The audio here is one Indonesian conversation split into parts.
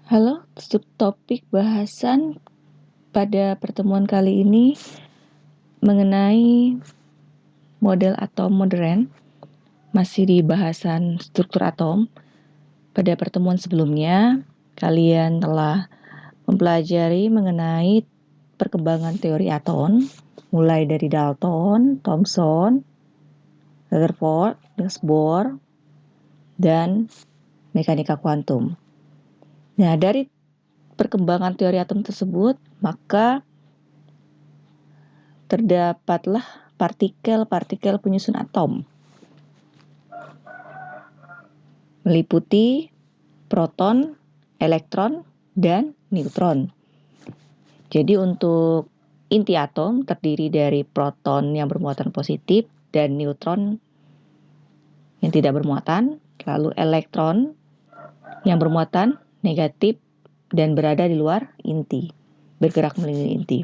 Halo, subtopik bahasan pada pertemuan kali ini mengenai model atom modern, masih di bahasan struktur atom. Pada pertemuan sebelumnya, kalian telah mempelajari mengenai perkembangan teori atom, mulai dari Dalton, Thomson, Rutherford, Niels Bohr, dan mekanika kuantum. Nah, dari perkembangan teori atom tersebut, maka terdapatlah partikel-partikel penyusun atom, meliputi proton, elektron, dan neutron. Jadi untuk inti atom terdiri dari proton yang bermuatan positif dan neutron yang tidak bermuatan, lalu elektron yang bermuatan negatif dan berada di luar inti, bergerak melingkari inti.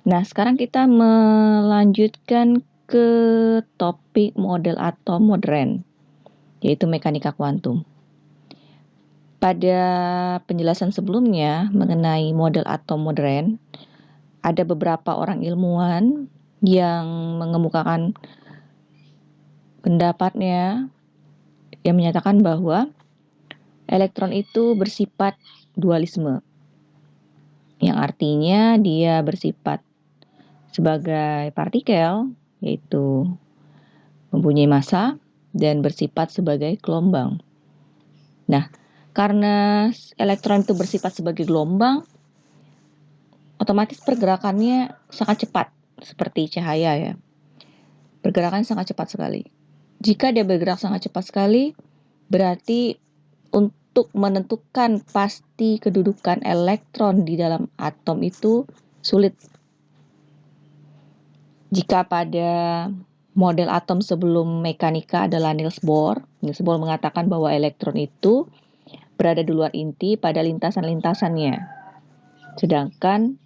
Nah, sekarang kita melanjutkan ke topik model atom modern, yaitu mekanika kuantum. Pada penjelasan sebelumnya mengenai model atom modern, ada beberapa orang ilmuwan yang mengemukakan pendapatnya yang menyatakan bahwa elektron itu bersifat dualisme, yang artinya dia bersifat sebagai partikel, yaitu mempunyai massa, dan bersifat sebagai gelombang. Nah, karena elektron itu bersifat sebagai gelombang, otomatis pergerakannya sangat cepat, seperti cahaya ya. Pergerakan sangat cepat sekali. Jika dia bergerak sangat cepat sekali, berarti untuk menentukan pasti kedudukan elektron di dalam atom itu sulit. Jika pada model atom sebelum mekanika adalah Niels Bohr mengatakan bahwa elektron itu berada di luar inti pada lintasan-lintasannya. Sedangkan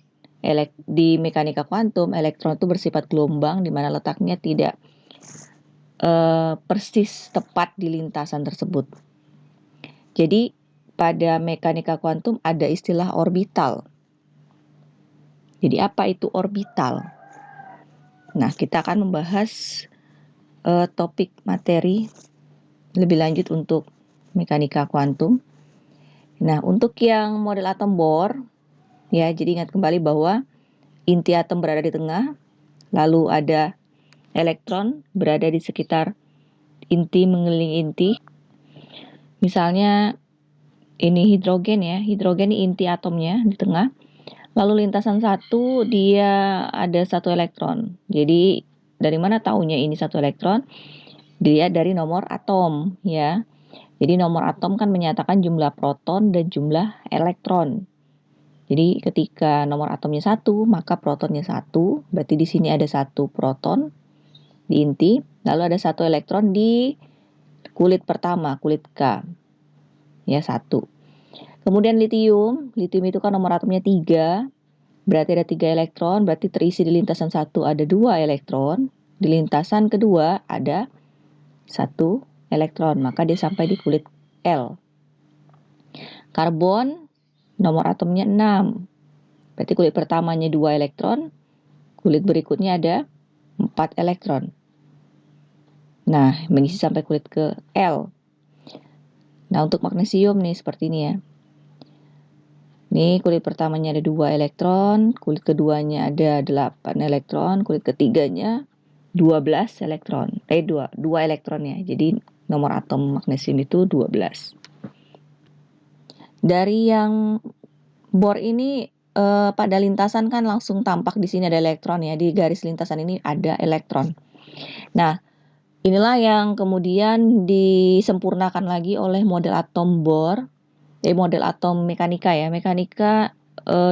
di mekanika kuantum, elektron itu bersifat gelombang di mana letaknya tidak persis tepat di lintasan tersebut. Jadi pada mekanika kuantum ada istilah orbital. Jadi apa itu orbital? Nah, kita akan membahas topik materi lebih lanjut untuk mekanika kuantum. Nah, untuk yang model atom Bohr, ya, jadi ingat kembali bahwa inti atom berada di tengah, lalu ada elektron berada di sekitar inti, mengelilingi inti. Misalnya ini hidrogen ya, hidrogen ini inti atomnya di tengah. Lalu lintasan 1 dia ada 1 elektron. Jadi dari mana taunya ini 1 elektron? Dia dari nomor atom ya. Jadi nomor atom kan menyatakan jumlah proton dan jumlah elektron. Jadi ketika nomor atomnya 1, maka protonnya 1, berarti di sini ada 1 proton di inti, lalu ada 1 elektron di kulit pertama, kulit K. Ya, 1. Kemudian litium itu kan nomor atomnya 3, berarti ada 3 elektron, berarti terisi di lintasan 1 ada 2 elektron, di lintasan kedua ada 1 elektron, maka dia sampai di kulit L. Karbon nomor atomnya 6, berarti kulit pertamanya 2 elektron, kulit berikutnya ada 4 elektron. Nah, mengisi sampai kulit ke L. Nah, untuk magnesium nih seperti ini ya. Nih kulit pertamanya ada 2 elektron, kulit keduanya ada 8 elektron, kulit ketiganya 12 elektron. 2 elektron ya. Jadi nomor atom magnesium itu 12. Dari yang Bohr ini pada lintasan kan langsung tampak di sini ada elektron ya. Di garis lintasan ini ada elektron. Nah, inilah yang kemudian disempurnakan lagi oleh model atom Bohr, model atom mekanika ya. Mekanika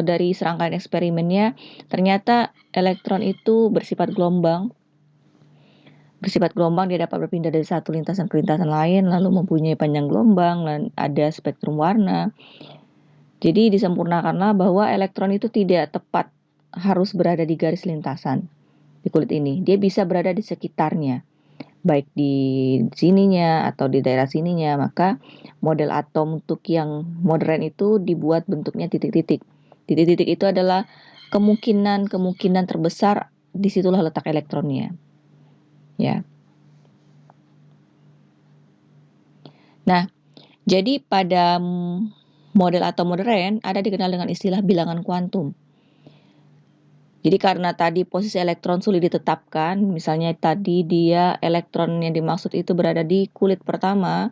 dari serangkaian eksperimennya ternyata elektron itu bersifat gelombang. Bersifat gelombang, dia dapat berpindah dari satu lintasan ke lintasan lain, lalu mempunyai panjang gelombang dan ada spektrum warna. Jadi disempurnakanlah bahwa elektron itu tidak tepat harus berada di garis lintasan. di kulit ini. Dia bisa berada di sekitarnya, baik di sininya atau di daerah sininya. Maka model atom untuk yang modern itu dibuat bentuknya titik-titik. Titik-titik itu adalah kemungkinan terbesar, disitulah letak elektronnya. Ya. Nah, jadi pada model atom modern ada dikenal dengan istilah bilangan kuantum. Jadi karena tadi posisi elektron sulit ditetapkan, misalnya tadi dia elektron yang dimaksud itu berada di kulit pertama,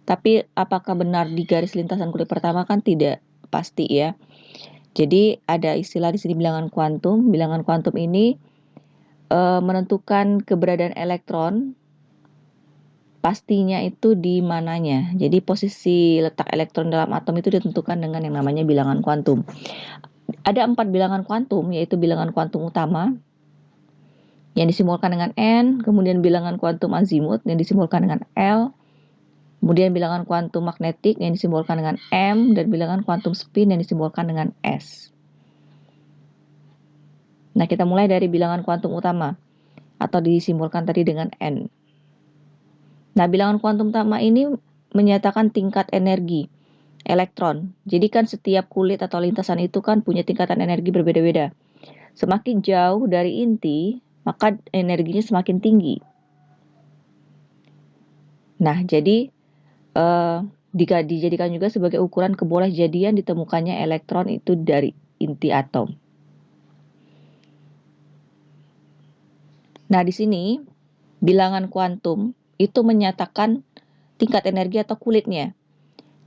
tapi apakah benar di garis lintasan kulit pertama kan tidak pasti ya. Jadi ada istilah di sini bilangan kuantum. Bilangan kuantum ini menentukan keberadaan elektron pastinya itu di mananya. Jadi posisi letak elektron dalam atom itu ditentukan dengan yang namanya bilangan kuantum. Ada 4 bilangan kuantum, yaitu bilangan kuantum utama yang disimbolkan dengan N, kemudian bilangan kuantum azimut yang disimbolkan dengan L, kemudian bilangan kuantum magnetik yang disimbolkan dengan M, dan bilangan kuantum spin yang disimbolkan dengan S. Nah, kita mulai dari bilangan kuantum utama atau disimbolkan tadi dengan N. Nah, bilangan kuantum utama ini menyatakan tingkat energi elektron. Jadi kan setiap kulit atau lintasan itu kan punya tingkatan energi berbeda-beda. Semakin jauh dari inti, maka energinya semakin tinggi. Nah, jadi dijadikan juga sebagai ukuran kebolehjadian ditemukannya elektron itu dari inti atom. Nah, di sini bilangan kuantum itu menyatakan tingkat energi atau kulitnya.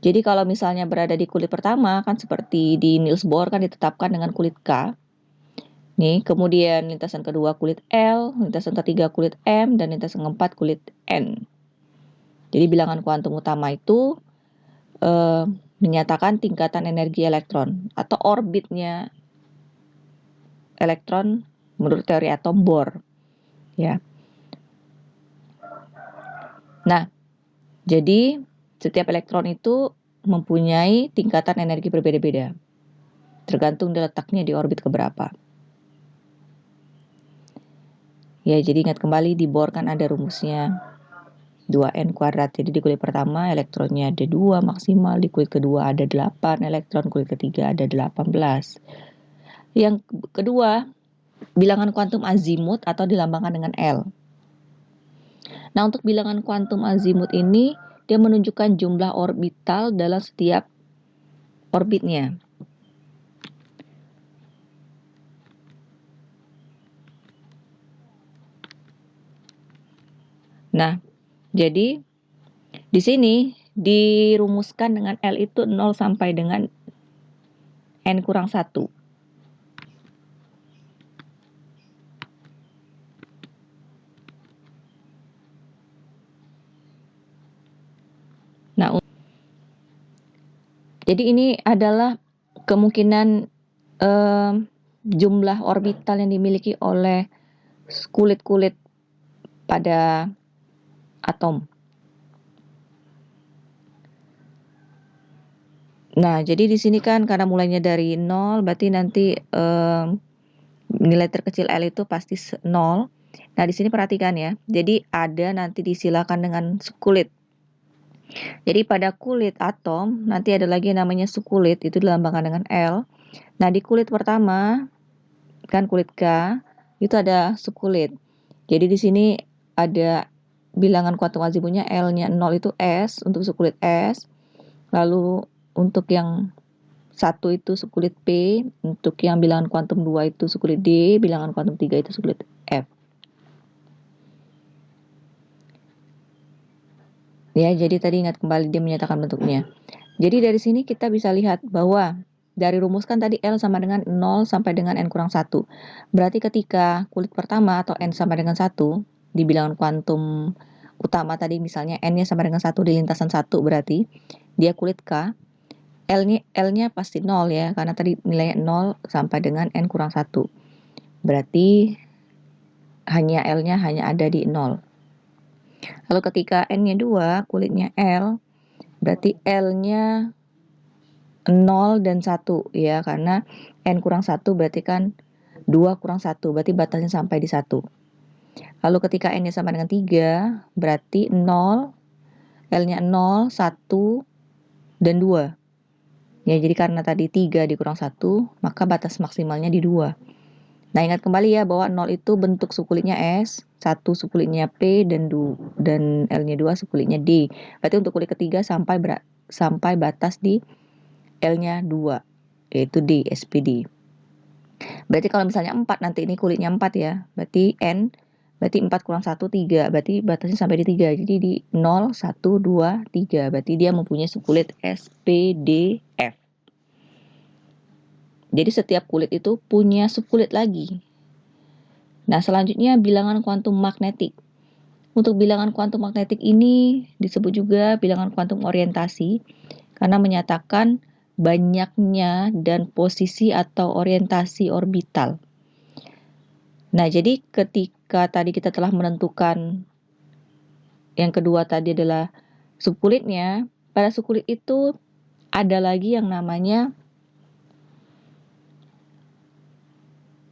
Jadi kalau misalnya berada di kulit pertama kan seperti di Niels Bohr kan ditetapkan dengan kulit K. Nih, kemudian lintasan kedua kulit L, lintasan ketiga kulit M, dan lintasan keempat kulit N. Jadi bilangan kuantum utama itu menyatakan tingkatan energi elektron atau orbitnya elektron menurut teori atom Bohr. Ya. Nah, jadi setiap elektron itu mempunyai tingkatan energi berbeda-beda, tergantung letaknya di orbit keberapa. Ya, jadi ingat kembali di Bohr kan ada rumusnya 2n². Jadi di kulit pertama elektronnya ada 2 maksimal, di kulit kedua ada 8 elektron, kulit ketiga ada 18. Yang kedua, bilangan kuantum azimut atau dilambangkan dengan L. Nah, untuk bilangan kuantum azimut ini dia menunjukkan jumlah orbital dalam setiap orbitnya. Nah, jadi di sini dirumuskan dengan L itu 0 sampai dengan N-1. Nah, jadi ini adalah kemungkinan jumlah orbital yang dimiliki oleh kulit-kulit pada atom. Nah, jadi di sini kan karena mulainya dari 0, berarti nanti nilai terkecil L itu pasti 0. Nah, di sini perhatikan ya. Jadi ada nanti disilakan dengan sukulit. Jadi pada kulit atom nanti ada lagi yang namanya sukulit, itu dilambangkan dengan L. Nah, di kulit pertama kan kulit K itu ada sukulit. Jadi di sini ada bilangan kuantum azimutnya L-nya 0 itu S untuk sukulit S. Lalu untuk yang 1 itu sukulit P, untuk yang bilangan kuantum 2 itu sukulit D, bilangan kuantum 3 itu sukulit F. Ya, jadi tadi ingat kembali dia menyatakan bentuknya. Jadi dari sini kita bisa lihat bahwa dari rumus kan tadi L sama dengan 0 sampai dengan N-1. Berarti ketika kulit pertama atau N sama dengan 1, di bilangan kuantum utama tadi misalnya N-nya sama dengan 1 di lintasan 1 berarti dia kulit K. L-nya pasti 0 ya, karena tadi nilainya 0 sampai dengan N-1. Berarti hanya L-nya hanya ada di 0. Lalu ketika N-nya 2, kulitnya L, berarti L-nya 0 dan 1 ya, karena N-1 berarti kan 2 kurang 1, berarti batasnya sampai di 1. Lalu ketika N-nya sama dengan 3, berarti 0, L-nya 0, 1, dan 2. Ya, jadi karena tadi 3 dikurang 1, maka batas maksimalnya di 2. Nah, ingat kembali ya bahwa 0 itu bentuk sukulitnya S, 1 sukulitnya P, dan L-nya 2 sukulitnya D. Berarti untuk kulit ketiga sampai batas di L-nya 2, yaitu D, SPD. Berarti kalau misalnya 4, nanti ini kulitnya 4 ya. Berarti N, berarti 4 kurang 1, 3. Berarti batasnya sampai di 3. Jadi di 0, 1, 2, 3. Berarti dia mempunyai sukulit SPDF. Jadi setiap kulit itu punya sukulit lagi. Nah, selanjutnya bilangan kuantum magnetik. Untuk bilangan kuantum magnetik ini disebut juga bilangan kuantum orientasi karena menyatakan banyaknya dan posisi atau orientasi orbital. Nah, jadi ketika tadi kita telah menentukan yang kedua tadi adalah subkulitnya, pada subkulit itu ada lagi yang namanya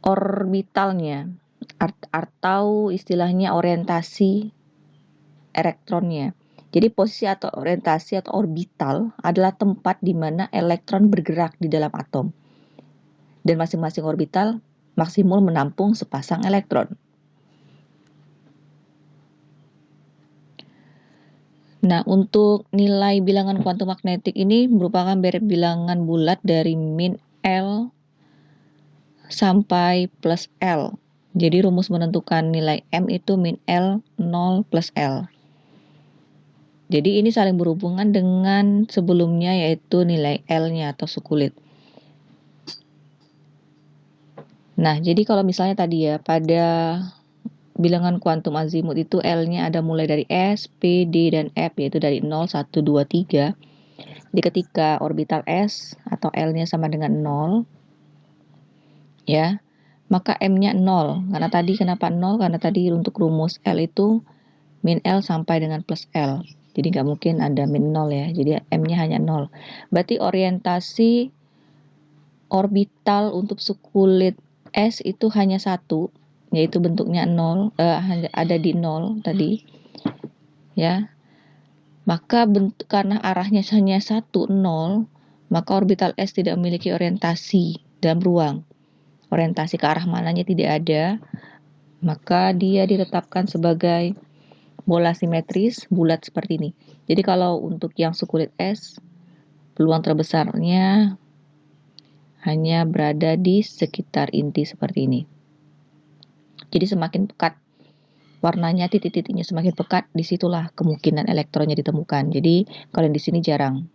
orbitalnya atau istilahnya orientasi elektronnya. Jadi posisi atau orientasi atau orbital adalah tempat di mana elektron bergerak di dalam atom. Dan masing-masing orbital maksimum menampung sepasang elektron. Nah, untuk nilai bilangan kuantum magnetik ini merupakan bilangan bulat dari min L sampai plus L. Jadi rumus menentukan nilai M itu min L 0 plus L. Jadi ini saling berhubungan dengan sebelumnya yaitu nilai L-nya atau sukulit. Nah, jadi kalau misalnya tadi ya pada bilangan kuantum azimut itu L-nya ada mulai dari S, P, D, dan F yaitu dari 0, 1, 2, 3. Jadi ketika orbital S atau L-nya sama dengan 0 ya, maka M-nya 0. Karena tadi kenapa 0? Karena tadi untuk rumus L itu min L sampai dengan plus L. Jadi nggak mungkin ada min 0 ya. Jadi M-nya hanya 0. Berarti orientasi orbital untuk sukulit S itu hanya satu, yaitu bentuknya 0, ada di 0 tadi. Ya. Maka karena arahnya hanya 1, 0, maka orbital S tidak memiliki orientasi dalam ruang. Orientasi ke arah mananya tidak ada, maka dia ditetapkan sebagai bola simetris bulat seperti ini. Jadi kalau untuk yang sukulit S, peluang terbesarnya hanya berada di sekitar inti seperti ini. Jadi semakin pekat warnanya, titik-titiknya semakin pekat, disitulah kemungkinan elektronnya ditemukan. Jadi kalau di sini jarang.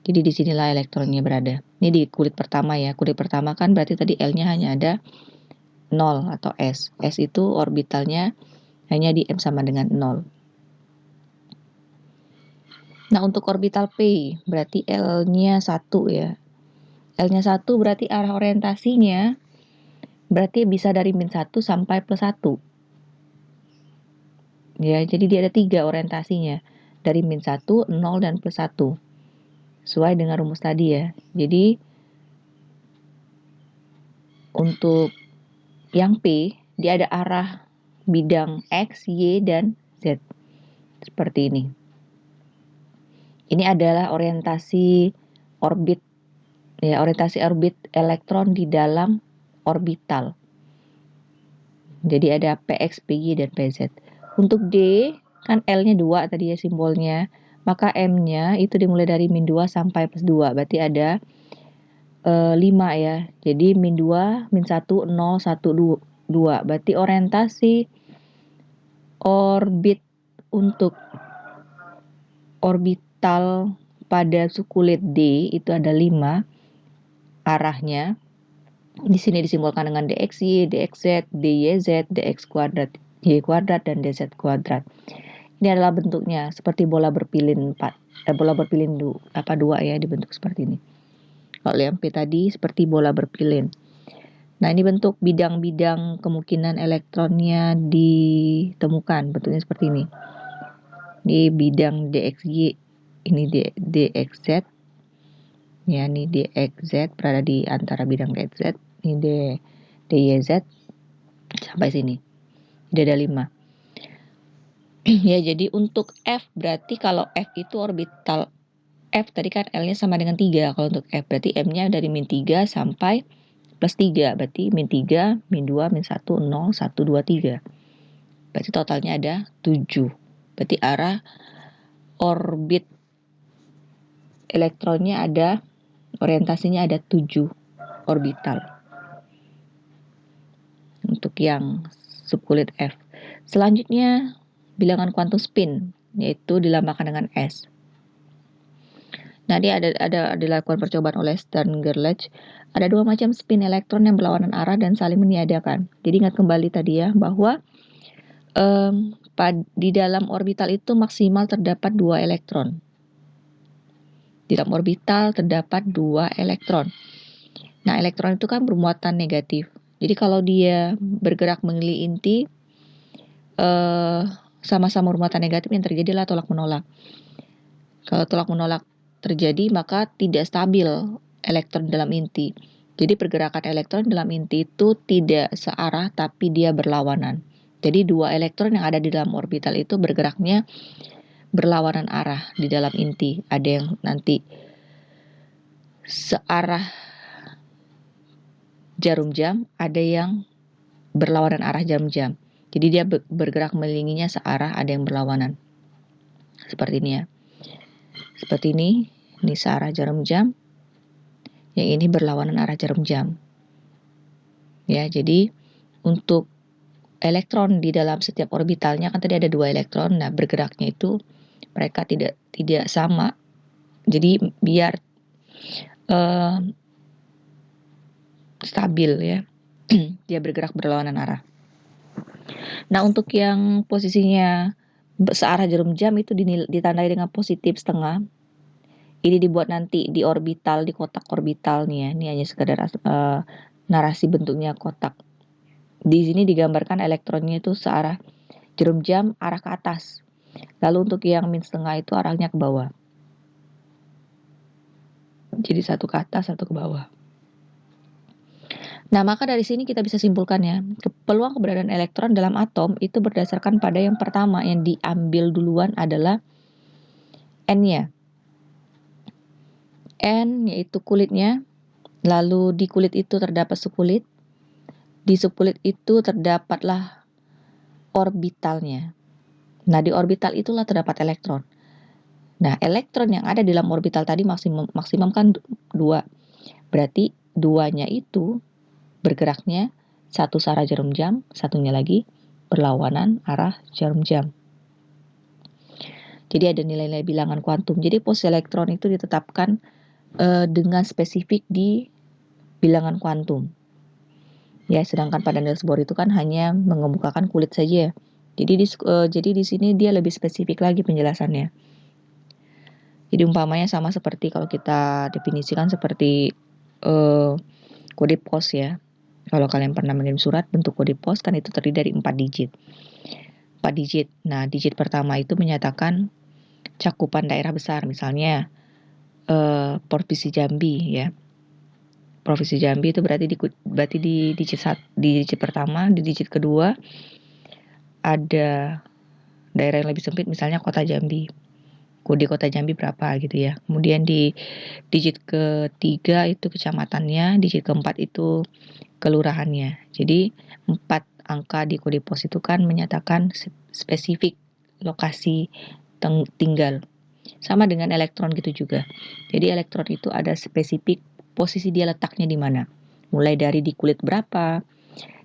Jadi disinilah elektronnya berada. Ini di kulit pertama ya. Kulit pertama kan berarti tadi L-nya hanya ada 0 atau S. S itu orbitalnya hanya di M sama dengan 0. Nah, untuk orbital P berarti L-nya 1 ya. L-nya 1 berarti arah orientasinya berarti bisa dari min 1 sampai plus 1. Ya, jadi dia ada 3 orientasinya. Dari min 1, 0, dan plus 1. Sesuai dengan rumus tadi ya. Jadi, untuk yang P, dia ada arah bidang X, Y, dan Z. Seperti ini. Ini adalah orientasi orbit. Ya, orientasi orbit elektron di dalam orbital. Jadi ada PX, PY, dan PZ. Untuk D, kan L-nya 2 tadi ya simbolnya. Maka M-nya itu dimulai dari min 2 sampai plus 2. Berarti ada 5 ya. Jadi min 2, min 1, 0, 1, 2. Berarti orientasi orbit untuk orbital pada sukulit D itu ada 5 arahnya. Di sini disimbolkan dengan DXY, DXZ, DYZ, DX kuadrat, Y kuadrat, dan DZ kuadrat. Ini adalah bentuknya seperti bola berpilin 4. Bola berpilin 2 ya, dibentuk seperti ini. Kalau yang P tadi seperti bola berpilin. Nah, ini bentuk bidang-bidang kemungkinan elektronnya ditemukan. Bentuknya seperti ini. Ini bidang DXY, ini DXZ. Ya, ini DXZ berada di antara bidang DXZ. Ini DYZ sampai sini. Jadi ada 5. Ya, jadi untuk F berarti kalau F itu orbital F tadi kan L-nya sama dengan 3. Kalau untuk F berarti M-nya dari min 3 sampai plus 3. Berarti min 3, min 2, min 1, 0, 1, 2, 3. Berarti totalnya ada 7. Berarti arah orbit elektronnya ada, orientasinya ada 7 orbital. Untuk yang subkulit F. Selanjutnya bilangan kuantum spin, yaitu dilambangkan dengan S. Nah, dia ada dilakukan percobaan oleh Stern-Gerlach. Ada 2 macam spin elektron yang berlawanan arah dan saling meniadakan. Jadi ingat kembali tadi ya bahwa di dalam orbital itu maksimal terdapat 2 elektron. Di dalam orbital terdapat 2 elektron. Nah, elektron itu kan bermuatan negatif. Jadi kalau dia bergerak mengelilingi inti, sama-sama bermuatan negatif, yang terjadilah tolak menolak. Kalau tolak menolak terjadi, maka tidak stabil elektron dalam inti. Jadi pergerakan elektron dalam inti itu tidak searah, tapi dia berlawanan. Jadi 2 elektron yang ada di dalam orbital itu bergeraknya berlawanan arah di dalam inti. Ada yang nanti searah jarum jam, ada yang berlawanan arah jarum jam. Jadi dia bergerak mengelilinginya searah, ada yang berlawanan. Seperti ini ya. Seperti ini searah jarum jam. Yang ini berlawanan arah jarum jam. Ya, jadi untuk elektron di dalam setiap orbitalnya kan tadi ada 2 elektron. Nah, bergeraknya itu mereka tidak sama. Jadi biar stabil ya. Dia bergerak berlawanan arah. Nah, untuk yang posisinya searah jarum jam itu ditandai dengan positif setengah. Ini dibuat nanti di orbital, di kotak orbital nih ya. Ini hanya sekedar narasi bentuknya kotak. Di sini digambarkan elektronnya itu searah jarum jam arah ke atas. Lalu untuk yang min setengah itu arahnya ke bawah. Jadi satu ke atas, satu ke bawah. Nah, maka dari sini kita bisa simpulkan ya, peluang keberadaan elektron dalam atom itu berdasarkan pada yang pertama, yang diambil duluan adalah N-nya. N yaitu kulitnya, lalu di kulit itu terdapat subkulit, di subkulit itu terdapatlah orbitalnya. Nah, di orbital itulah terdapat elektron. Nah, elektron yang ada di dalam orbital tadi maksimum kan 2. Berarti 2-nya itu bergeraknya satu searah jarum jam, satunya lagi berlawanan arah jarum jam. Jadi ada nilai-nilai bilangan kuantum. Jadi posisi elektron itu ditetapkan dengan spesifik di bilangan kuantum. Ya, sedangkan pada Niels Bohr itu kan hanya mengemukakan kulit saja. Jadi di sini dia lebih spesifik lagi penjelasannya. Jadi umpamanya sama seperti kalau kita definisikan seperti kode pos ya. Kalau kalian pernah mengirim surat, bentuk kode pos kan itu terdiri dari 4 digit. 4 digit. Nah, digit pertama itu menyatakan cakupan daerah besar, misalnya Provinsi Jambi ya. Provinsi Jambi itu berarti di digit pertama, di digit kedua ada daerah yang lebih sempit, misalnya Kota Jambi. Kode Kota Jambi berapa gitu ya. Kemudian di digit ketiga itu kecamatannya, digit keempat itu kelurahannya. Jadi 4 angka di kode pos itu kan menyatakan spesifik lokasi tinggal. Sama dengan elektron gitu juga. Jadi elektron itu ada spesifik posisi dia letaknya di mana. Mulai dari di kulit berapa,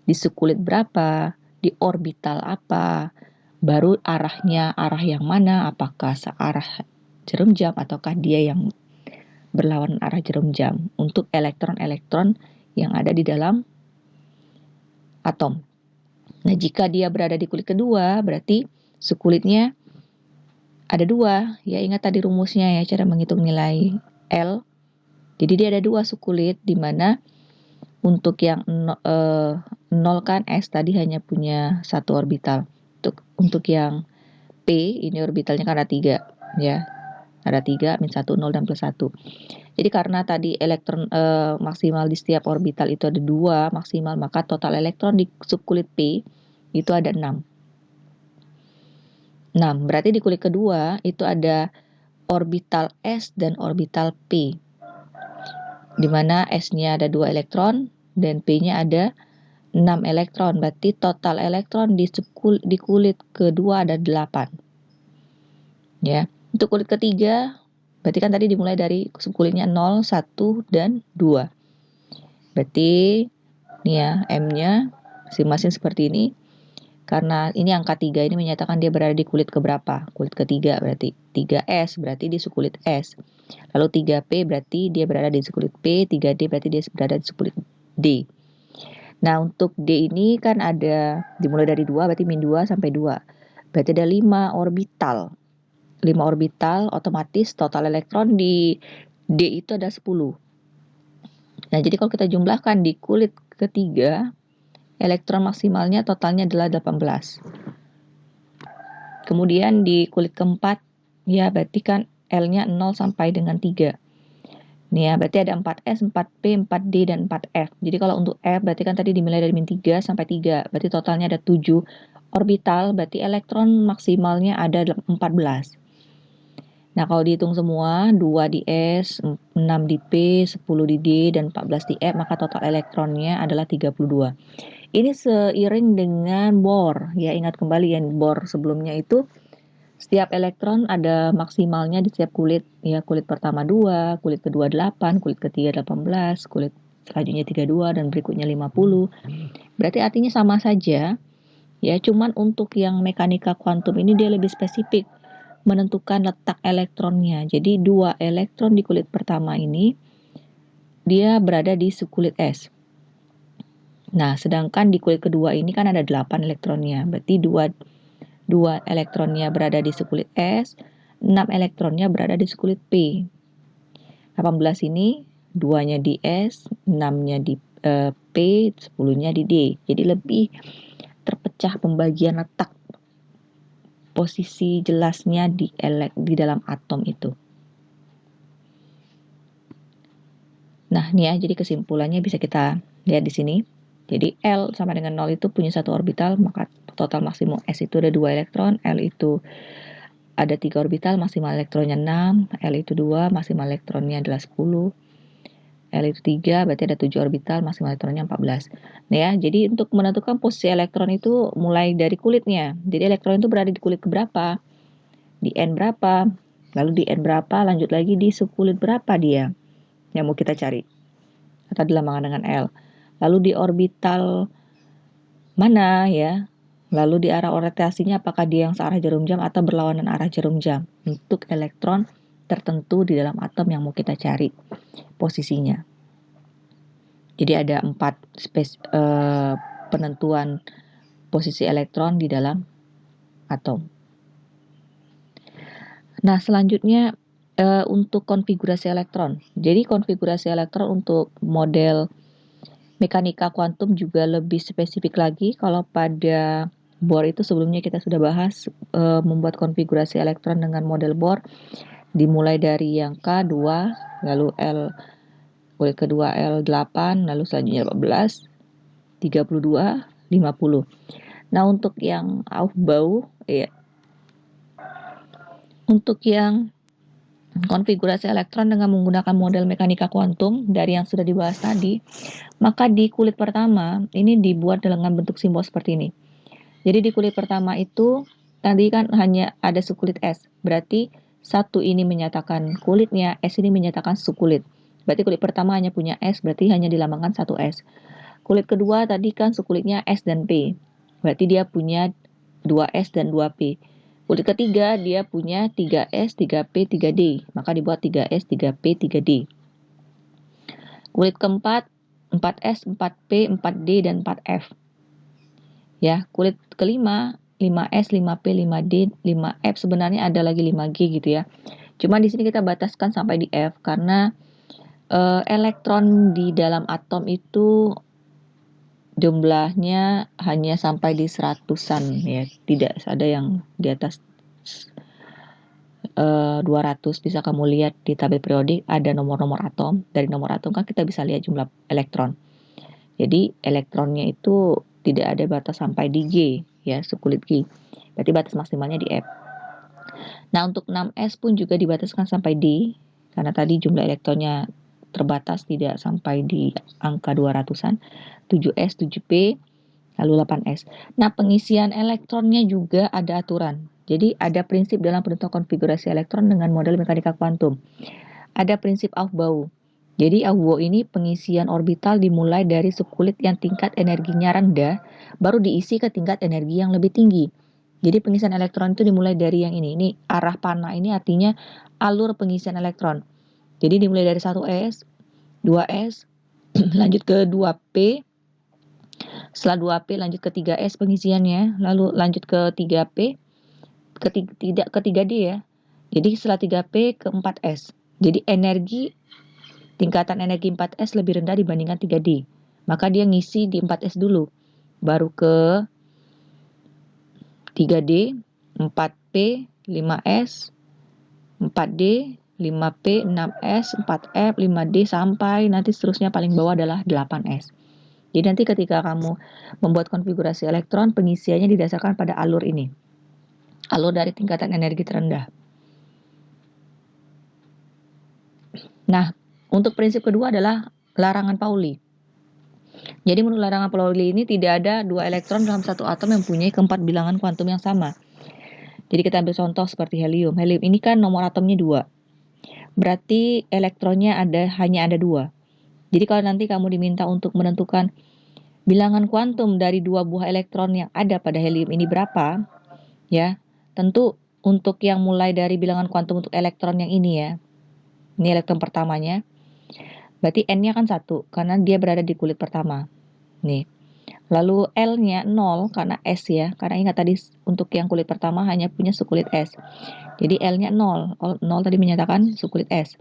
di subkulit berapa, di orbital apa, baru arahnya arah yang mana, apakah searah jarum jam ataukah dia yang berlawanan arah jarum jam untuk elektron-elektron yang ada di dalam atom. Nah, jika dia berada di kulit kedua, berarti subkulitnya ada 2. Ya, ingat tadi rumusnya ya, cara menghitung nilai L. Jadi dia ada 2 subkulit, di mana untuk yang 0 kan S tadi hanya punya 1 orbital. Untuk yang P, ini orbitalnya kan ada 3 ya. Ada 3, min 1, 0, dan plus 1. Jadi karena tadi elektron maksimal di setiap orbital itu ada 2 maksimal, maka total elektron di subkulit P itu ada 6. 6, berarti di kulit kedua itu ada orbital S dan orbital P. Di mana S-nya ada 2 elektron dan P-nya ada 6 elektron. Berarti total elektron di kulit kedua ada 8. Ya. Untuk kulit ketiga, berarti kan tadi dimulai dari subkulitnya 0, 1, dan 2. Berarti nih ya, M-nya masing-masing seperti ini. Karena ini angka 3 ini menyatakan dia berada di kulit keberapa? Kulit ketiga berarti 3S berarti di subkulit S. Lalu 3P berarti dia berada di subkulit P, 3D berarti dia berada di subkulit D. Nah, untuk D ini kan ada dimulai dari 2 berarti min 2 sampai 2. Berarti ada 5 orbital. 5 orbital otomatis total elektron di D itu ada 10. Nah, jadi kalau kita jumlahkan di kulit ketiga, elektron maksimalnya totalnya adalah 18. Kemudian di kulit keempat, ya berarti kan L-nya 0 sampai dengan 3. Nih ya, berarti ada 4S, 4P, 4D, dan 4F. Jadi kalau untuk F, berarti kan tadi dimulai dari min 3 sampai 3. Berarti totalnya ada 7 orbital, berarti elektron maksimalnya ada 14. Nah, kalau dihitung semua, 2 di S, 6 di P, 10 di D, dan 14 di F, maka total elektronnya adalah 32. Ini seiring dengan Bohr. Ya, ingat kembali yang Bohr sebelumnya itu setiap elektron ada maksimalnya di setiap kulit. Ya, kulit pertama 2, kulit kedua 8, kulit ketiga 18, kulit selanjutnya 32, dan berikutnya 50. Berarti artinya sama saja. Ya, cuman untuk yang mekanika kuantum ini dia lebih spesifik menentukan letak elektronnya. Jadi 2 elektron di kulit pertama ini dia berada di subkulit S. Nah, sedangkan di kulit kedua ini kan ada 8 elektronnya. Berarti 2 elektronnya berada di subkulit S, 6 elektronnya berada di subkulit P. 18 ini 2-nya di S, 6-nya di P, 10-nya di D. Jadi lebih terpecah pembagian letak posisi jelasnya di dalam atom itu. Nah, nih ya, jadi kesimpulannya bisa kita lihat di sini. Jadi L sama dengan 0 itu punya satu orbital, maka total maksimum S itu ada 2 elektron, L itu ada 3 orbital, maksimal elektronnya 6, L itu 2, maksimal elektronnya adalah 10, L itu 3, berarti ada 7 orbital, maksimal elektronnya 14. Nah ya, jadi untuk menentukan posisi elektron itu mulai dari kulitnya. Jadi elektron itu berada di kulit keberapa? Di N berapa? Lalu di N berapa? Lanjut lagi di subkulit berapa dia yang mau kita cari? Atau dilambangkan dengan L. Lalu di orbital mana ya? Lalu di arah orientasinya apakah dia yang searah jarum jam atau berlawanan arah jarum jam untuk elektron tertentu di dalam atom yang mau kita cari posisinya. Jadi ada 4 penentuan posisi elektron di dalam atom. Nah, selanjutnya untuk konfigurasi elektron. Jadi konfigurasi elektron untuk model mekanika kuantum juga lebih spesifik lagi. Kalau pada Bohr itu sebelumnya kita sudah bahas membuat konfigurasi elektron dengan model Bohr, dimulai dari yang K2, lalu L kulit kedua L8, lalu selanjutnya 14, 32, 50. Nah, untuk yang Aufbau, ya, untuk yang konfigurasi elektron dengan menggunakan model mekanika kuantum dari yang sudah dibahas tadi, maka di kulit pertama ini dibuat dengan bentuk simbol seperti ini. Jadi di kulit pertama itu tadi kan hanya ada subkulit S. Berarti satu ini menyatakan kulitnya, S ini menyatakan subkulit. Berarti kulit pertama hanya punya S, berarti hanya dilambangkan satu S. Kulit kedua tadi kan subkulitnya S dan P. Berarti dia punya 2S dan 2P. Kulit ketiga dia punya 3S, 3P, 3D. Maka dibuat 3S, 3P, 3D. Kulit keempat 4S, 4P, 4D, dan 4F. Ya, kulit kelima 5S, 5P, 5D, 5F, sebenarnya ada lagi 5G gitu ya. Cuma di sini kita bataskan sampai di F karena elektron di dalam atom itu jumlahnya hanya sampai di 100-an ya, tidak ada yang di atas 200 bisa kamu lihat di tabel periodik ada nomor-nomor atom. Dari nomor atom kan kita bisa lihat jumlah elektron. Jadi elektronnya itu tidak ada batas sampai di G ya, subkulit G. Berarti batas maksimalnya di F. Nah, untuk 6S pun juga dibataskan sampai D karena tadi jumlah elektronnya terbatas tidak sampai di angka 200-an. 7S, 7P, lalu 8S. Nah, pengisian elektronnya juga ada aturan. Jadi ada prinsip dalam penentuan konfigurasi elektron dengan model mekanika kuantum. Ada prinsip Aufbau. Jadi Aufbau ini pengisian orbital dimulai dari subkulit yang tingkat energinya rendah, baru diisi ke tingkat energi yang lebih tinggi. Jadi pengisian elektron itu dimulai dari yang ini. Ini arah panah ini artinya alur pengisian elektron. Jadi dimulai dari 1S, 2S, lanjut ke 2P, setelah 2P lanjut ke 3S pengisiannya, lalu lanjut ke 3P, ke 3D ya. Jadi setelah 3P ke 4S. Jadi tingkatan energi 4S lebih rendah dibandingkan 3D. Maka dia ngisi di 4S dulu. Baru ke 3D, 4P, 5S, 4D, 5P, 6S, 4F, 5D, sampai nanti seterusnya paling bawah adalah 8S. Jadi nanti ketika kamu membuat konfigurasi elektron, pengisiannya didasarkan pada alur ini. Alur dari tingkatan energi terendah. Nah, untuk prinsip kedua adalah larangan Pauli. Jadi menurut larangan Pauli ini tidak ada dua elektron dalam satu atom yang mempunyai keempat bilangan kuantum yang sama. Jadi kita ambil contoh seperti helium. Helium ini kan nomor atomnya 2. Berarti elektronnya hanya ada 2. Jadi kalau nanti kamu diminta untuk menentukan bilangan kuantum dari 2 buah elektron yang ada pada helium ini berapa, ya, tentu untuk yang mulai dari bilangan kuantum untuk elektron yang ini ya, ini elektron pertamanya, berarti N-nya kan 1 karena dia berada di kulit pertama. Nih. Lalu L-nya 0 karena S ya, karena ingat tadi untuk yang kulit pertama hanya punya subkulit S. Jadi L-nya 0. 0 tadi menyatakan subkulit S.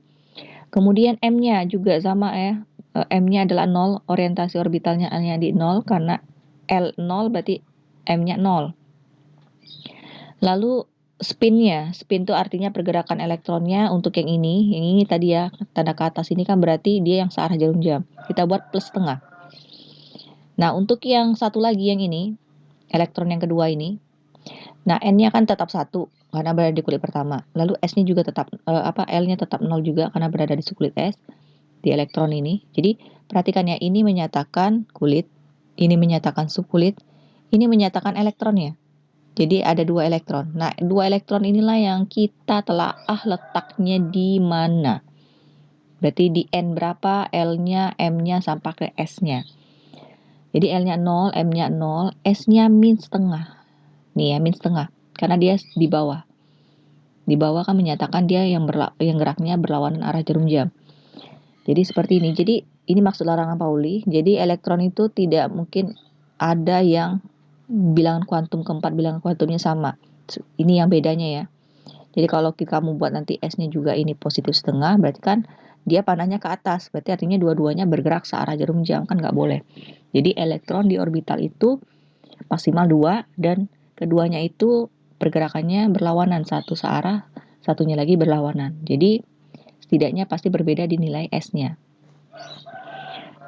Kemudian M-nya juga sama ya. M-nya adalah 0, orientasi orbitalnya hanya di 0 karena L 0 berarti M-nya 0. Lalu spin itu artinya pergerakan elektronnya untuk yang ini tadi ya, tanda ke atas ini kan berarti dia yang searah jarum jam. Kita buat plus setengah. Nah, untuk yang satu lagi yang ini, elektron yang kedua ini, nah N-nya kan tetap 1 karena berada di kulit pertama. Lalu S-nya juga tetap, L-nya tetap 0 juga karena berada di subkulit S, di elektron ini. Jadi, perhatikan ya, ini menyatakan kulit, ini menyatakan subkulit, ini menyatakan elektronnya. Jadi ada 2 elektron. Nah, 2 elektron inilah yang kita telaah letaknya di mana. Berarti di N berapa, L-nya, M-nya, sampai ke S-nya. Jadi L-nya 0, M-nya 0, S-nya min setengah. Nih ya, min setengah. Karena dia di bawah. Di bawah kan menyatakan dia yang geraknya berlawanan arah jarum jam. Jadi seperti ini. Jadi ini maksud larangan Pauli. Jadi elektron itu tidak mungkin ada yang bilangan kuantum keempat bilangan kuantumnya sama. Ini yang bedanya ya. Jadi kalau kamu buat nanti S-nya juga ini positif setengah, berarti kan dia panahnya ke atas. Berarti artinya dua-duanya bergerak searah jarum jam, kan nggak boleh. Jadi elektron di orbital itu maksimal 2 dan keduanya itu pergerakannya berlawanan, satu searah, satunya lagi berlawanan. Jadi setidaknya pasti berbeda di nilai S-nya.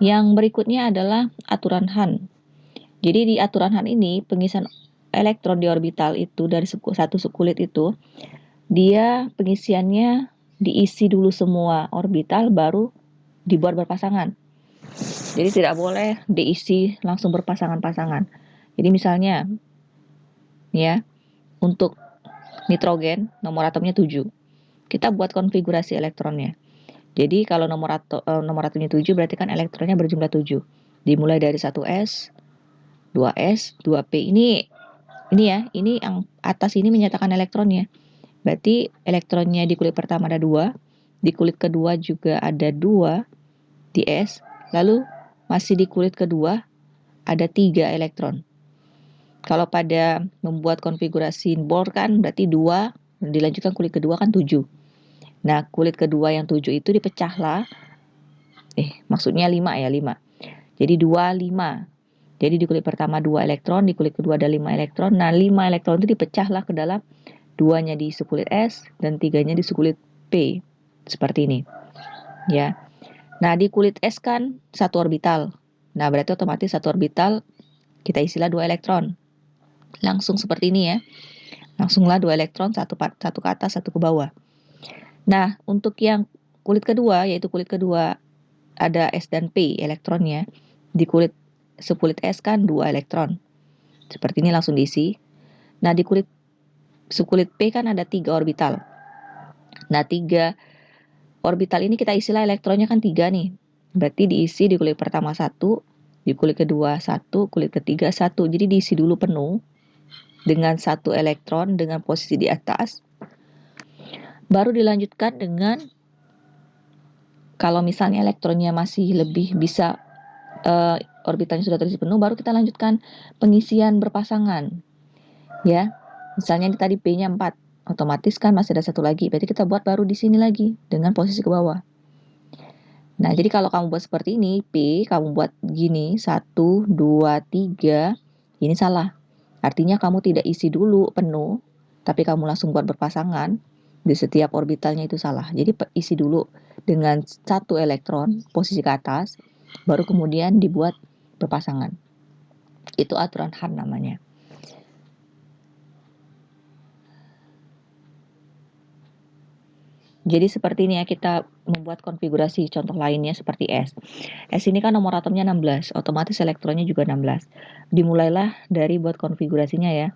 Yang berikutnya adalah aturan Hahn. Jadi di aturan Hahn ini pengisian elektron di orbital itu dari satu subkulit itu dia pengisiannya diisi dulu semua orbital baru dibuat berpasangan. Jadi tidak boleh diisi langsung berpasangan-pasangan. Jadi misalnya ya, untuk nitrogen nomor atomnya 7. Kita buat konfigurasi elektronnya. Jadi kalau nomor atomnya 7 berarti kan elektronnya berjumlah 7. Dimulai dari 1S, 2S, 2P. Ini ya, ini yang atas ini menyatakan elektronnya. Berarti elektronnya di kulit pertama ada 2, di kulit kedua juga ada 2 di S, lalu masih di kulit kedua ada 3 elektron. Kalau pada membuat konfigurasi Bohr kan berarti 2, dilanjutkan kulit kedua kan 7. Nah, kulit kedua yang 7 itu dipecahlah. Maksudnya 5 ya, 5. Jadi 2, 5. Jadi di kulit pertama 2 elektron, di kulit kedua ada 5 elektron. Nah, 5 elektron itu dipecahlah ke dalam 2-nya di sekulit S, dan 3-nya di sekulit P. Seperti ini. Ya. Nah, di kulit S kan satu orbital. Nah, berarti otomatis satu orbital kita isilah 2 elektron. Langsung seperti ini ya. Langsunglah 2 elektron, satu ke atas, satu ke bawah. Nah, untuk yang kulit kedua, yaitu kulit kedua ada S dan P elektronnya. Di sekulit S kan 2 elektron. Seperti ini langsung diisi. Nah, di sekulit P kan ada 3 orbital. Nah, 3 orbital ini kita isilah elektronnya kan 3 nih. Berarti diisi di kulit pertama 1, di kulit kedua 1, kulit ketiga 1. Jadi diisi dulu penuh dengan 1 elektron dengan posisi di atas. Baru dilanjutkan dengan, kalau misalnya elektronnya masih lebih bisa, orbitalnya sudah terisi penuh, baru kita lanjutkan pengisian berpasangan. Ya, misalnya tadi P-nya 4, otomatis kan masih ada 1 lagi, berarti kita buat baru di sini lagi dengan posisi ke bawah. Nah, jadi kalau kamu buat seperti ini, P kamu buat gini, 1, 2, 3, ini salah. Artinya kamu tidak isi dulu penuh, tapi kamu langsung buat berpasangan. Di setiap orbitalnya itu salah. Jadi isi dulu dengan 1 elektron, posisi ke atas, baru kemudian dibuat berpasangan. Itu aturan Hahn namanya. Jadi seperti ini ya, kita membuat konfigurasi contoh lainnya seperti S. S ini kan nomor atomnya 16, otomatis elektronnya juga 16. Dimulailah dari buat konfigurasinya ya.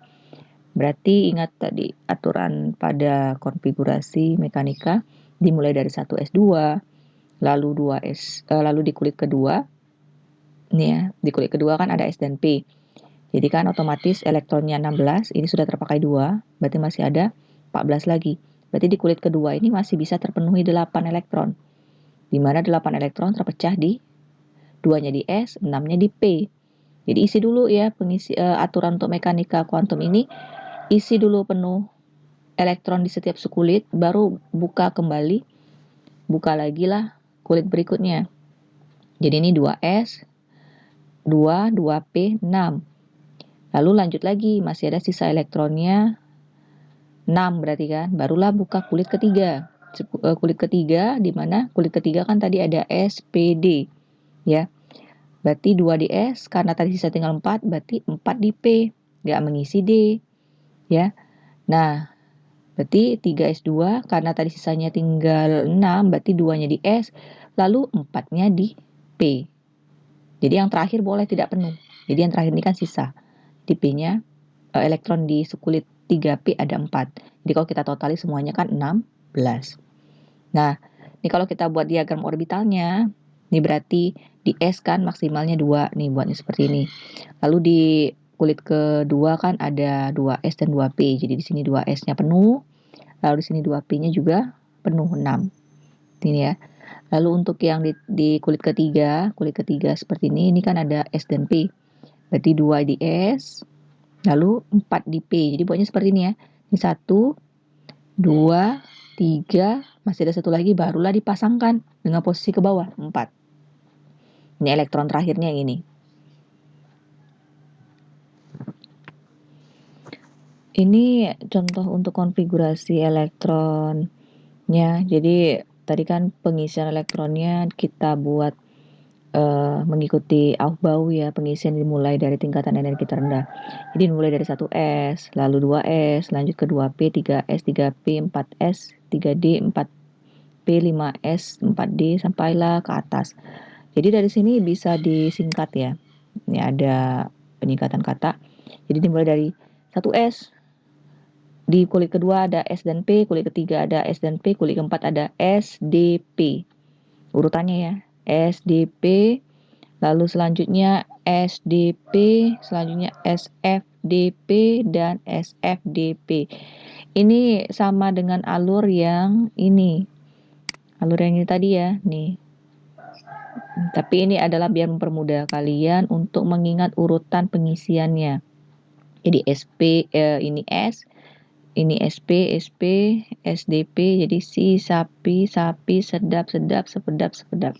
Berarti ingat tadi aturan pada konfigurasi mekanika, dimulai dari 1S2, lalu 2S, lalu di kulit kedua, nih ya, di kulit kedua kan ada S dan P. Jadi kan otomatis elektronnya 16, ini sudah terpakai 2, berarti masih ada 14 lagi. Berarti di kulit kedua ini masih bisa terpenuhi 8 elektron. Di mana 8 elektron terpecah di 2-nya di S, 6-nya di P. Jadi isi dulu ya aturan untuk mekanika kuantum ini, isi dulu penuh elektron di setiap sekulit, baru buka kembali, buka lagi lah kulit berikutnya. Jadi ini 2S, 2, 2P, 6. Lalu lanjut lagi, masih ada sisa elektronnya 6 berarti kan, barulah buka kulit ketiga. Kulit ketiga di mana kulit ketiga kan tadi ada SPD ya. Berarti 2 di S, karena tadi sisa tinggal 4, berarti 4 di P, nggak mengisi D ya. Nah, berarti 3S2, karena tadi sisanya tinggal 6, berarti 2-nya di S, lalu 4-nya di P. Jadi yang terakhir boleh tidak penuh. Jadi yang terakhir ini kan sisa. Di P-nya, elektron di sekulit 3P ada 4. Jadi kalau kita totali semuanya kan 16. Nah, ini kalau kita buat diagram orbitalnya, ini berarti di S kan maksimalnya 2. Nih buatnya seperti ini. Lalu di kulit kedua kan ada 2S dan 2P. Jadi di sini 2S-nya penuh. Lalu di sini 2P-nya juga penuh 6. Ini ya. Lalu untuk yang di kulit ketiga seperti ini kan ada S dan P. Berarti 2 di S, lalu 4 di P. Jadi buatnya seperti ini ya. Ini 1, 2, 3, masih ada 1 lagi, barulah dipasangkan dengan posisi ke bawah, 4. Ini elektron terakhirnya yang ini. Ini contoh untuk konfigurasi elektronnya. Jadi tadi kan pengisian elektronnya kita buat mengikuti Aufbau ya, pengisian dimulai dari tingkatan energi terendah. Jadi dimulai dari 1S, lalu 2S, lanjut ke 2P, 3S, 3P, 4S, 3D, 4P, 5S, 4D, sampailah ke atas. Jadi dari sini bisa disingkat ya. Ini ada penyingkatan kata. Jadi dimulai dari 1S, di kulit kedua ada S dan P, kulit ketiga ada S dan P, kulit keempat ada SDP. Urutannya ya, SDP, lalu selanjutnya SDP, selanjutnya SFDP, dan SFDP. Ini sama dengan alur yang ini. Alur yang ini tadi ya, nih. Tapi ini adalah biar mempermudah kalian untuk mengingat urutan pengisiannya. Jadi SP, ini S, ini SP, SDP, jadi si, sapi, sedap, sepedap.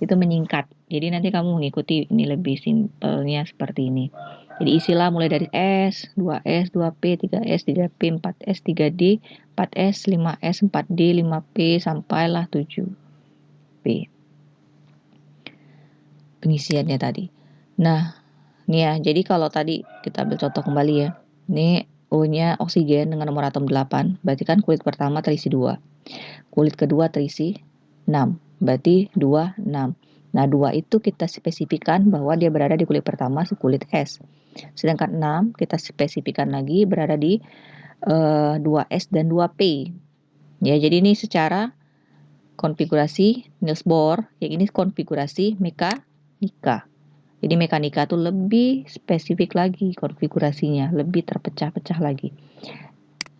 Itu menyingkat. Jadi nanti kamu mengikuti ini lebih simpelnya seperti ini. Jadi isilah mulai dari S, 2S, 2P, 3S, 3P, 4S, 3D, 4S, 5S, 4D, 5P, sampailah 7P. Pengisiannya tadi. Nah, ini ya, jadi kalau tadi kita ambil contoh kembali ya. Ini O-nya oksigen dengan nomor atom 8, berarti kan kulit pertama terisi 2. Kulit kedua terisi 6, berarti 2, 6. Nah, 2 itu kita spesifikan bahwa dia berada di kulit pertama, kulit S. Sedangkan 6 kita spesifikan lagi berada di 2S dan 2P. Ya, jadi ini secara konfigurasi Niels Bohr, yang ini konfigurasi mekanika. Jadi mekanika tuh lebih spesifik lagi konfigurasinya, lebih terpecah-pecah lagi.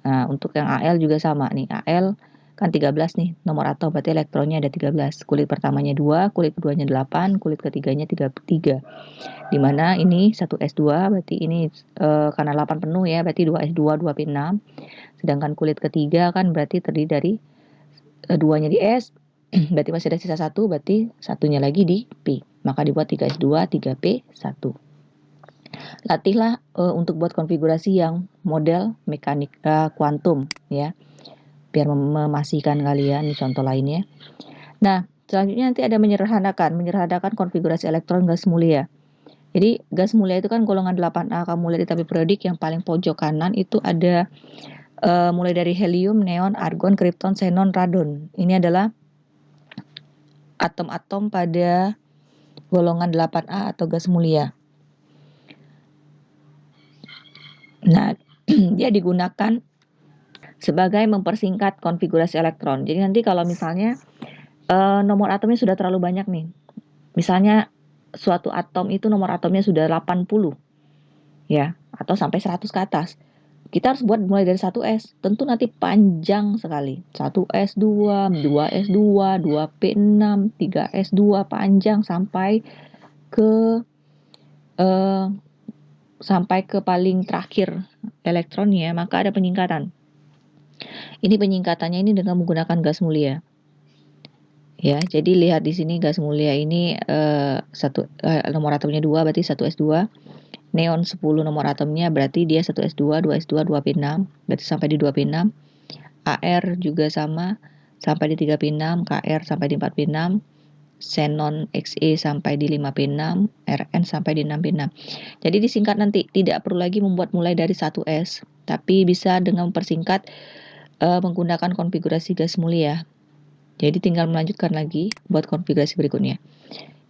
Nah, untuk yang Al juga sama nih. Al kan 13 nih, nomor atom, berarti elektronnya ada 13. Kulit pertamanya 2, kulit keduanya 8, kulit ketiganya 3. Dimana ini 1S2, berarti ini karena 8 penuh ya, berarti 2S2, 2P6. Sedangkan kulit ketiga kan berarti terdiri dari 2-nya di S, berarti masih ada sisa 1, berarti satunya lagi di P. Maka dibuat 3S2, 3P1. Latihlah untuk buat konfigurasi yang model mekanika kuantum ya, biar memastikan kalian di contoh lainnya. Nah, selanjutnya nanti ada menyederhanakan konfigurasi elektron gas mulia. Jadi gas mulia itu kan golongan 8A. Kamu lihat di tabel periodik yang paling pojok kanan itu ada mulai dari helium, neon, argon, kripton, xenon, radon. Ini adalah atom-atom pada golongan 8A atau gas mulia. Nah, dia digunakan sebagai mempersingkat konfigurasi elektron. Jadi nanti kalau misalnya nomor atomnya sudah terlalu banyak nih. Misalnya suatu atom itu nomor atomnya sudah 80 ya, atau sampai 100 ke atas. Kita harus buat mulai dari 1S. Tentu nanti panjang sekali. 1S2, 2S2, 2P6, 3S2, panjang sampai ke paling terakhir elektronnya, maka ada penyingkatan. Ini penyingkatannya ini dengan menggunakan gas mulia. Ya, jadi lihat di sini gas mulia ini nomor atomnya 2 berarti 1S2. Neon 10 nomor atomnya berarti dia 1S2, 2S2, 2P6, berarti sampai di 2P6. AR juga sama sampai di 3P6, KR sampai di 4P6, xenon Xe sampai di 5P6, Rn sampai di 6P6. Jadi disingkat nanti, tidak perlu lagi membuat mulai dari 1S, tapi bisa dengan mempersingkat menggunakan konfigurasi gas mulia. Jadi tinggal melanjutkan lagi buat konfigurasi berikutnya.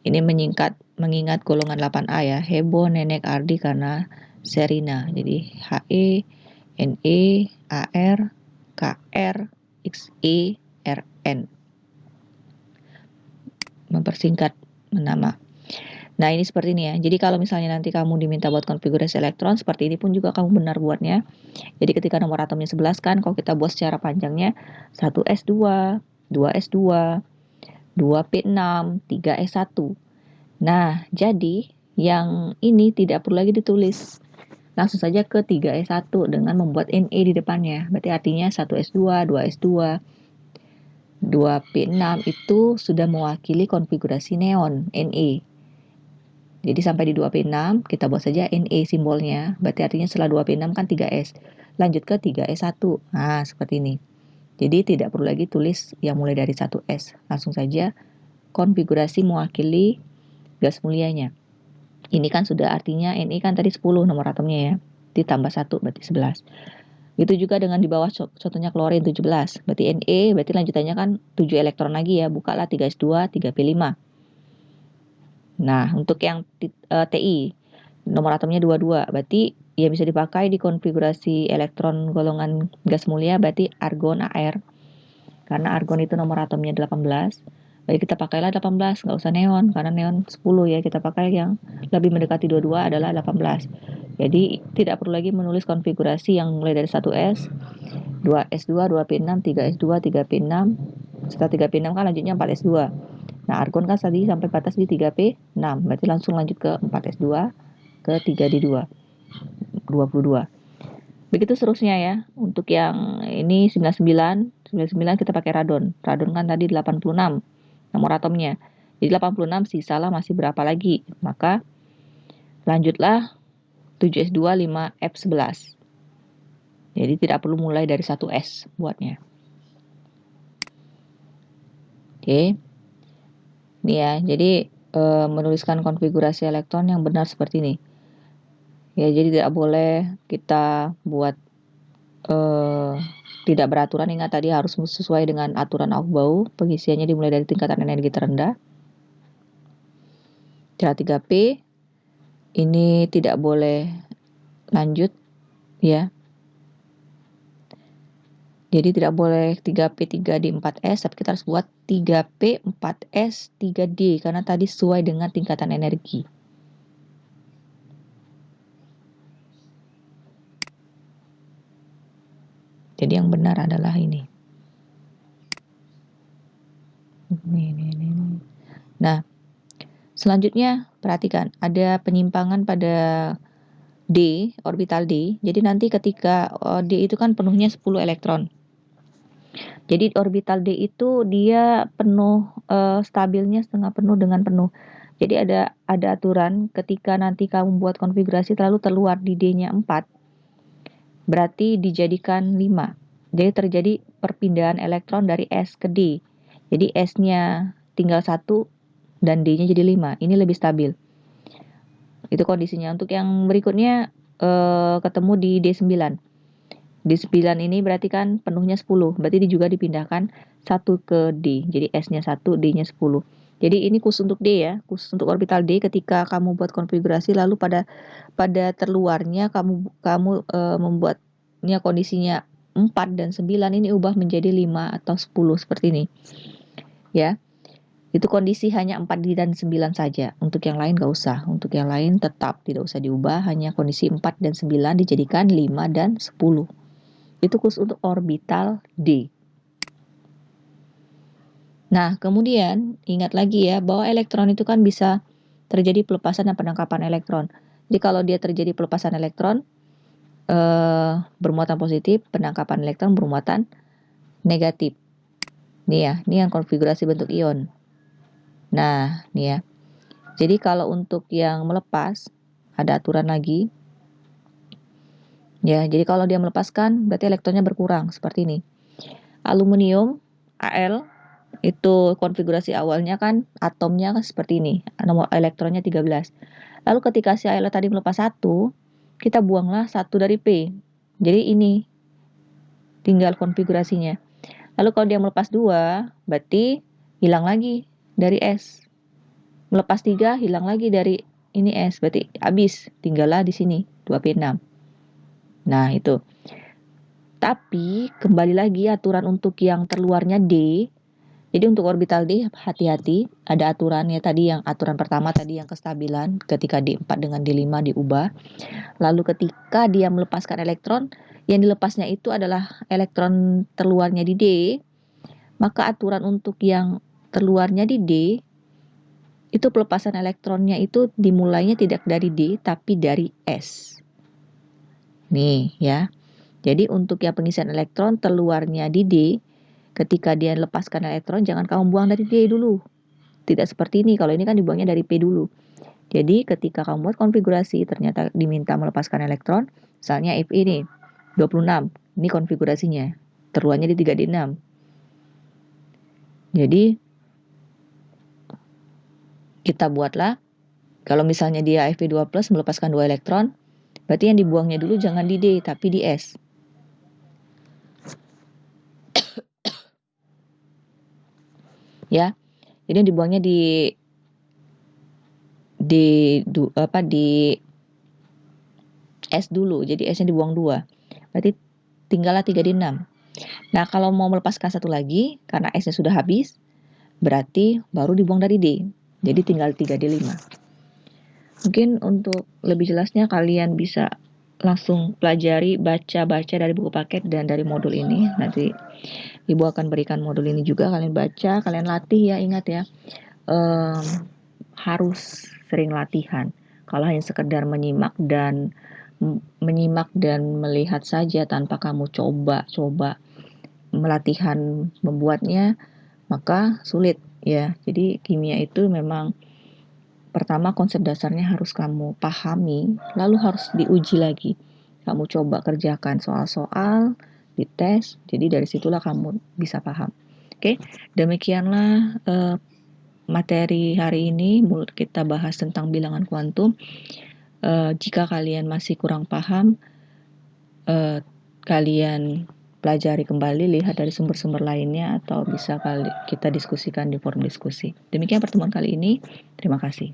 Ini mengingat golongan 8A ya, hebo, nenek, ardi karena serina. Jadi He, Ne, Ar, Kr, Xe, Rn. Mempersingkat nama. Nah, ini seperti ini ya. Jadi kalau misalnya nanti kamu diminta buat konfigurasi elektron, seperti ini pun juga kamu benar buatnya. Jadi ketika nomor atomnya 11 kan, kalau kita buat secara panjangnya 1S2, 2S2, 2P6, 3S1. Nah, jadi yang ini tidak perlu lagi ditulis. Langsung saja ke 3S1 dengan membuat Ne di depannya. Berarti artinya 1S2, 2S2, 2P6 itu sudah mewakili konfigurasi neon, Ne. Jadi sampai di 2P6, kita buat saja Ne simbolnya. Berarti artinya setelah 2P6 kan 3S. Lanjut ke 3S1. Nah, seperti ini. Jadi tidak perlu lagi tulis yang mulai dari 1S. Langsung saja konfigurasi mewakili gas mulianya. Ini kan sudah artinya Ne kan tadi 10 nomor atomnya ya. Ditambah 1 berarti 11. Itu juga dengan di bawah contohnya klorin 17. Berarti Ne berarti lanjutannya kan 7 elektron lagi ya. Bukalah 3S2, 3P5. Nah, untuk yang Ti nomor atomnya 22. Berarti ya bisa dipakai di konfigurasi elektron golongan gas mulia berarti argon Ar. Karena argon itu nomor atomnya 18. Baik kita pakailah 18, nggak usah neon, karena neon 10 ya, kita pakai yang lebih mendekati 22 adalah 18. Jadi tidak perlu lagi menulis konfigurasi yang mulai dari 1S, 2S2, 2P6, 3S2, 3P6, setelah 3P6 kan lanjutnya 4S2. Nah argon kan tadi sampai batas di 3P6, berarti langsung lanjut ke 4S2, ke 3D2, 22. Begitu seterusnya ya, untuk yang ini 99 kita pakai radon. Radon kan tadi 86 nomor atomnya. Jadi 86 sisalah masih berapa lagi. Maka lanjutlah 7S2 5F11. Jadi tidak perlu mulai dari 1S buatnya. Oke. Ini ya, jadi menuliskan konfigurasi elektron yang benar seperti ini. Ya, jadi tidak boleh kita buat tidak beraturan. Ingat tadi harus sesuai dengan aturan Aufbau. Pengisiannya dimulai dari tingkatan energi terendah. Cara 3P ini tidak boleh lanjut ya. Jadi tidak boleh 3P 3D 4S, tapi kita harus buat 3P 4S 3D karena tadi sesuai dengan tingkatan energi. Jadi yang benar adalah ini. Nah, selanjutnya perhatikan ada penyimpangan pada D, orbital D. Jadi nanti ketika D itu kan penuhnya 10 elektron. Jadi orbital D itu dia penuh, stabilnya setengah penuh dengan penuh. Jadi ada aturan ketika nanti kamu buat konfigurasi lalu keluar di D-nya 4, berarti dijadikan 5. Jadi terjadi perpindahan elektron dari S ke D. Jadi S-nya tinggal 1 dan D-nya jadi 5. Ini lebih stabil. Itu kondisinya. Untuk yang berikutnya ketemu di D9. D9 ini berarti kan penuhnya 10. Berarti juga dipindahkan 1 ke D. Jadi S-nya 1, D-nya 10. Jadi ini khusus untuk D ya, khusus untuk orbital D. Ketika kamu buat konfigurasi lalu pada terluarnya kamu membuatnya kondisinya 4 dan 9 ini ubah menjadi 5 atau 10 seperti ini. Ya. Itu kondisi hanya 4 dan 9 saja. Untuk yang lain nggak usah. Untuk yang lain tetap tidak usah diubah. Hanya kondisi 4 dan 9 dijadikan 5 dan 10. Itu khusus untuk orbital D. Nah, kemudian ingat lagi ya bahwa elektron itu kan bisa terjadi pelepasan dan penangkapan elektron. Jadi kalau dia terjadi pelepasan elektron bermuatan positif, penangkapan elektron bermuatan negatif. Nih ya, ini yang konfigurasi bentuk ion. Nah, nih ya. Jadi kalau untuk yang melepas, ada aturan lagi. Ya, jadi kalau dia melepaskan, berarti elektronnya berkurang, seperti ini. Aluminium, Al, itu konfigurasi awalnya kan, atomnya kan seperti ini. Nomor elektronnya 13. Lalu ketika si Al tadi melepas 1, kita buanglah 1 dari P. Jadi ini, tinggal konfigurasinya. Lalu kalau dia melepas 2, berarti hilang lagi dari S. Melepas 3, hilang lagi dari ini S. Berarti habis, tinggallah di sini, 2P6. Nah, itu. Tapi, kembali lagi aturan untuk yang terluarnya D. Jadi untuk orbital D, hati-hati. Ada aturannya tadi, yang aturan pertama tadi yang kestabilan. Ketika D4 dengan D5 diubah. Lalu ketika dia melepaskan elektron, yang dilepasnya itu adalah elektron terluarnya di D. Maka aturan untuk yang terluarnya di D, itu pelepasan elektronnya itu dimulainya tidak dari D, tapi dari S. Nih ya. Jadi untuk yang pengisian elektron terluarnya di D, ketika dia lepaskan elektron, jangan kamu buang dari D dulu. Tidak seperti ini, kalau ini kan dibuangnya dari P dulu. Jadi ketika kamu buat konfigurasi, ternyata diminta melepaskan elektron, misalnya F ini 26, ini konfigurasinya. Terluarnya di 3D6. Jadi kita buatlah, kalau misalnya dia Fe2+ melepaskan 2 elektron, berarti yang dibuangnya dulu jangan di D, tapi di S. Ya, jadi yang dibuangnya di S dulu, jadi S-nya dibuang 2. Berarti tinggallah 3D6. Nah, kalau mau melepaskan satu lagi, karena S-nya sudah habis, berarti baru dibuang dari D. Jadi tinggal 3D5. Mungkin untuk lebih jelasnya kalian bisa langsung pelajari, baca-baca dari buku paket dan dari modul ini. Nanti Ibu akan berikan modul ini juga, kalian baca, kalian latih ya, ingat ya. Harus sering latihan. Kalau hanya sekedar menyimak dan melihat saja tanpa kamu coba melatihan membuatnya, maka sulit ya. Jadi kimia itu memang pertama konsep dasarnya harus kamu pahami, lalu harus diuji lagi. Kamu coba kerjakan soal-soal, dites, jadi dari situlah kamu bisa paham. Oke, demikianlah materi hari ini. Kita bahas tentang bilangan kuantum. Jika kalian masih kurang paham, kalian pelajari kembali, lihat dari sumber-sumber lainnya, atau bisa kita diskusikan di forum diskusi. Demikian pertemuan kali ini. Terima kasih.